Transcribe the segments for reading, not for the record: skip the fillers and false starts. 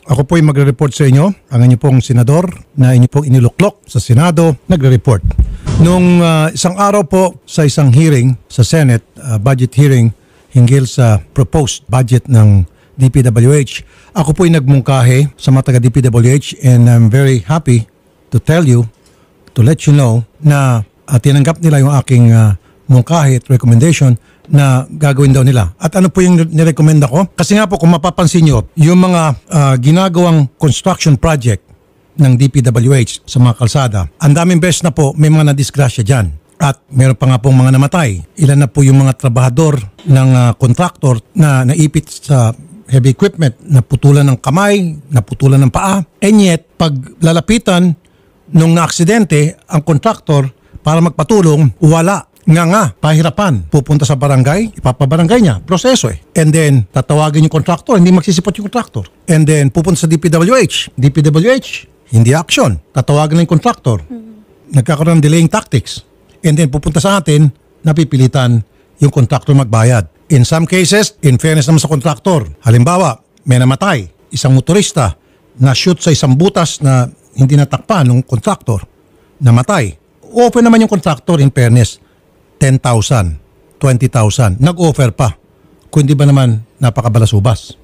Ako po yung magre-report sa inyo. Ang inyo pong senador na inyo pong iniluklok sa Senado, nagre-report. Nung isang araw po sa isang hearing sa Senate, budget hearing hinggil sa proposed budget ng DPWH, ako po yung nagmungkahi sa mga taga DPWH and I'm very happy to tell you, to let you know na tinanggap nila yung aking mungkahi at recommendation na gagawin daw nila. At ano po yung nirekomenda ko? Kasi nga po kung mapapansin nyo, yung mga ginagawang construction project ng DPWH sa mga kalsada, ang daming beses na po may mga nadisgrasya dyan. At meron pa nga pong mga namatay. Ilan na po yung mga trabahador ng contractor na naipit sa heavy equipment, naputulan ng kamay, naputulan ng paa. And yet, pag lalapitan nung na-aksidente ang contractor para magpatulong, wala. Nga, pahirapan. Pupunta sa barangay, ipapabarangay niya. Proseso eh. And then, tatawagin yung contractor, hindi magsisipot yung contractor. And then, pupunta sa DPWH. DPWH, hindi action. Tatawagin na yung contractor. Nagkakaroon ng delaying tactics. And then, pupunta sa atin, napipilitan yung contractor magbayad. In some cases, in fairness naman sa contractor, halimbawa, may namatay, isang motorista na shoot sa isang butas na hindi natakpan ng contractor, namatay. Open naman yung contractor in fairness. 10,000, 20,000. Nag-offer pa. Kung di ba naman napakabalasubas.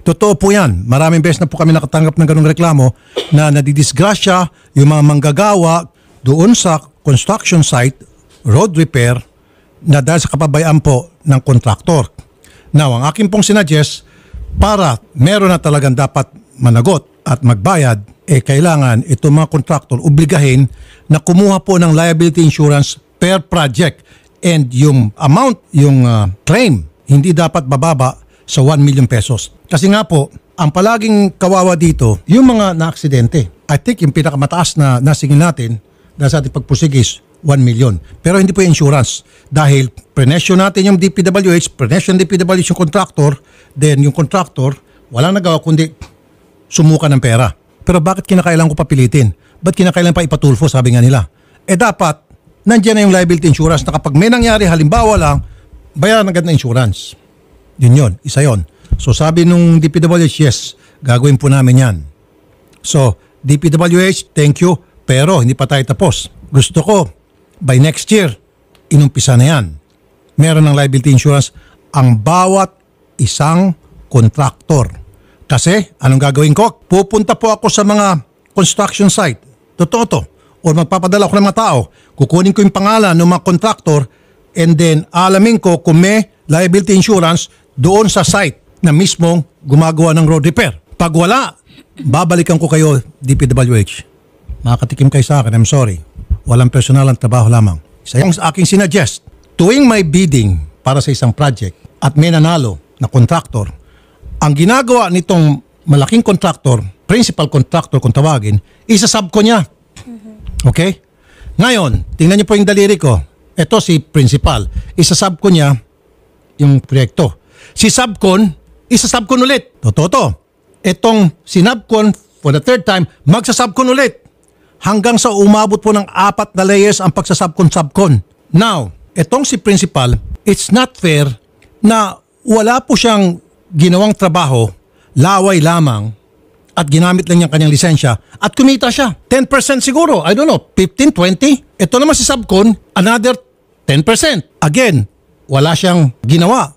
Totoo po yan. Maraming beses na po kami nakatanggap ng ganung reklamo na nadidisgrasya yung mga manggagawa doon sa construction site, road repair, na dahil sa kapabayaan po ng kontraktor. Now, ang akin pong sinuggest, para meron na talagang dapat managot at magbayad, kailangan itong mga kontraktor obligahin na kumuha po ng liability insurance per project and yung amount, yung claim, hindi dapat bababa sa 1 million pesos. Kasi nga po, ang palaging kawawa dito, yung mga na-aksidente. I think yung pinakamataas na nasingil natin dahil sa ating pagpusigis, 1 million. Pero hindi po yung insurance. Dahil prenesyo natin yung DPWH, prenesyo ng DPWH yung contractor, then yung contractor, walang nagawa kundi sumuka ng pera. Pero bakit kinakailangan ko papilitin? Ba't kinakailangan pa ipatulfo, sabi nga nila? Dapat, nandiyan na yung liability insurance na kapag may nangyari, halimbawa lang, bayaran agad na insurance. Yun, isa yon. So sabi nung DPWH, yes, gagawin po namin yan. So, DPWH, thank you, pero hindi pa tayo tapos. Gusto ko, by next year, inumpisa na yan. Meron ng liability insurance ang bawat isang kontraktor. Kasi, anong gagawin ko? Pupunta po ako sa mga construction site. Totoo to. O magpapadala ko ng mga tao, kukunin ko yung pangalan ng mga contractor and then alamin ko kung may liability insurance doon sa site na mismong gumagawa ng road repair. Pag wala, babalikan ko kayo DPWH. Makakatikim kayo sa akin, I'm sorry. Walang personal ang trabaho lamang. Isa yung aking sinuggest, tuwing may bidding para sa isang project at may nanalo na contractor, ang ginagawa nitong malaking contractor, principal contractor kung tawagin, isa-sub ko niya. Okay? Ngayon, tingnan niyo po yung daliri ko. Ito si principal. Isa-sub ko niya yung proyekto. Si subcon, isa-subcon ulit. Totoo to. Itong sinubcon for the third time, magsa-subcon ulit. Hanggang sa umabot po ng 4 na layers ang pagsasubcon-subcon. Now, itong si principal, it's not fair na wala po siyang ginawang trabaho, laway lamang, at ginamit lang niyang kanyang lisensya at kumita siya. 10% siguro. I don't know. 15, 20. Ito naman si subcon, another 10%. Again, wala siyang ginawa.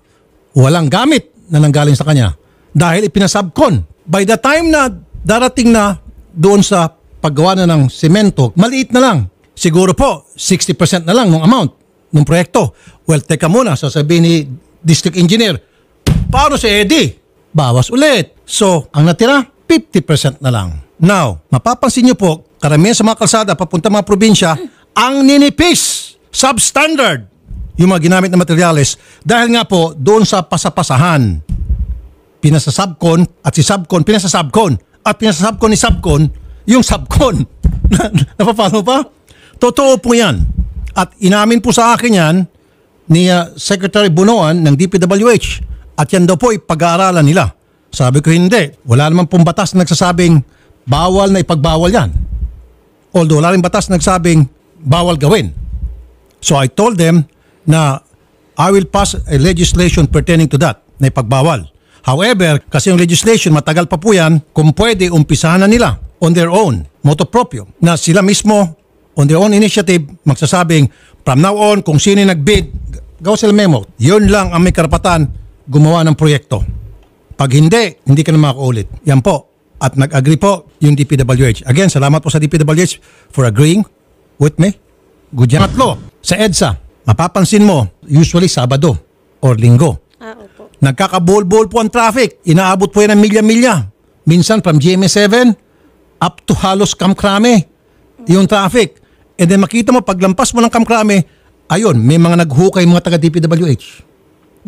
Walang gamit na nanggaling sa kanya. Dahil ipinasubcon. By the time na darating na doon sa paggawa na ng semento, maliit na lang. Siguro po, 60% na lang ng amount ng proyekto. Well, teka muna. Sasabihin ni District Engineer, paano si Eddie? Bawas ulit. So, ang natira, 50% na lang. Now, mapapansin nyo po, karamihan sa mga kalsada, papunta mga probinsya, ang ninipis, substandard, yung mga ginamit na materyales, dahil nga po, doon sa pasapasahan, pinasasubcon, at si subcon, pinasasubcon, at pinasasubcon ni subcon, yung subcon. Napapano pa? Totoo po yan. At inamin po sa akin yan, ni Secretary Bunoan ng DPWH, at yan daw po ipag-aaralan nila. Sabi ko hindi. Wala naman pong batas na nagsasabing bawal na ipagbawal yan. Although wala rin batas na nagsasabing bawal gawin. So I told them na I will pass a legislation pertaining to that na ipagbawal. However, kasi yung legislation, matagal pa po yan, kung pwede, umpisahan na nila on their own, moto proprio, na sila mismo, on their own initiative, magsasabing, from now on, kung sino yung nag-bid, gawa sila memo. Yun lang ang may karapatan gumawa ng proyekto. Pag hindi ka na makaulit. Yan po. At nag-agree po yung DPWH. Again, salamat po sa DPWH for agreeing with me. Good yan. Tatlo, sa EDSA, mapapansin mo, usually Sabado or Linggo. Opo. Nagkakabol-bol po ang traffic. Inaabot po yan ng milya-milya. Minsan from GMA7 up to halos Kamkrame yung traffic. And then makita mo, paglampas mo ng Kamkrame, ayun, may mga naghukay mga taga-DPWH.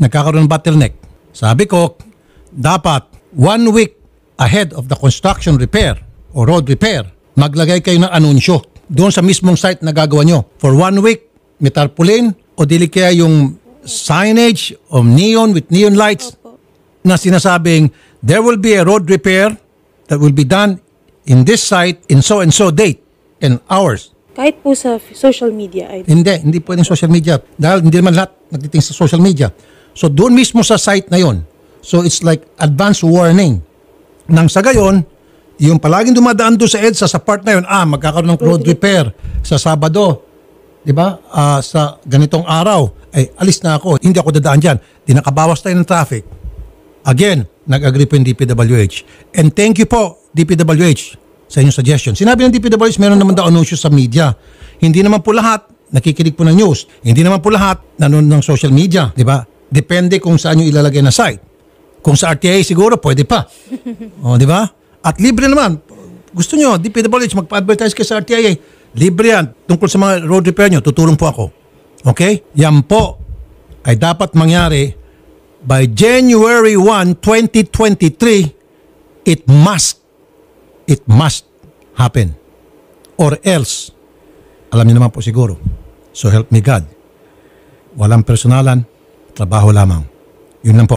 Nagkakaroon ng bottleneck. Sabi ko, dapat 1 week ahead of the construction repair o road repair, maglagay kayo ng anunsyo doon sa mismong site na gagawa nyo. For 1 week, may tarpaulin o dili kaya yung signage of neon with neon lights na sinasabing there will be a road repair that will be done in this site in so and so date and hours. Kahit po sa social media. Hindi pwedeng social media dahil hindi naman lahat nagtiting sa social media. So doon mismo sa site na yon. So it's like advance warning. Nang sa gayon, yung palaging dumadaan doon sa EDSA sa part na yun, magkakaroon ng road repair sa Sabado. Di ba? Sa ganitong araw, ay alis na ako. Hindi ako dadaan dyan. Di nakabawas tayo ng traffic. Again, nag-agree po yung DPWH. And thank you po, DPWH, sa inyong suggestion. Sinabi ng DPWH, meron naman daw anunsyo sa media. Hindi naman po lahat nakikinig po ng news. Hindi naman po lahat nanonood ng social media. Di ba? Depende kung saan yung ilalagay na site. Kung sa RTI siguro, pwede pa. O, di ba? At libre naman. Gusto nyo, DPWH, magpa-advertise kayo sa RTI. Libre yan. Tungkol sa mga road repair nyo, tutulong po ako. Okay? Yan po ay dapat mangyari by January 1, 2023. It must happen. Or else, alam niyo naman po siguro, so help me God. Walang personalan, trabaho lamang. Yun lang po.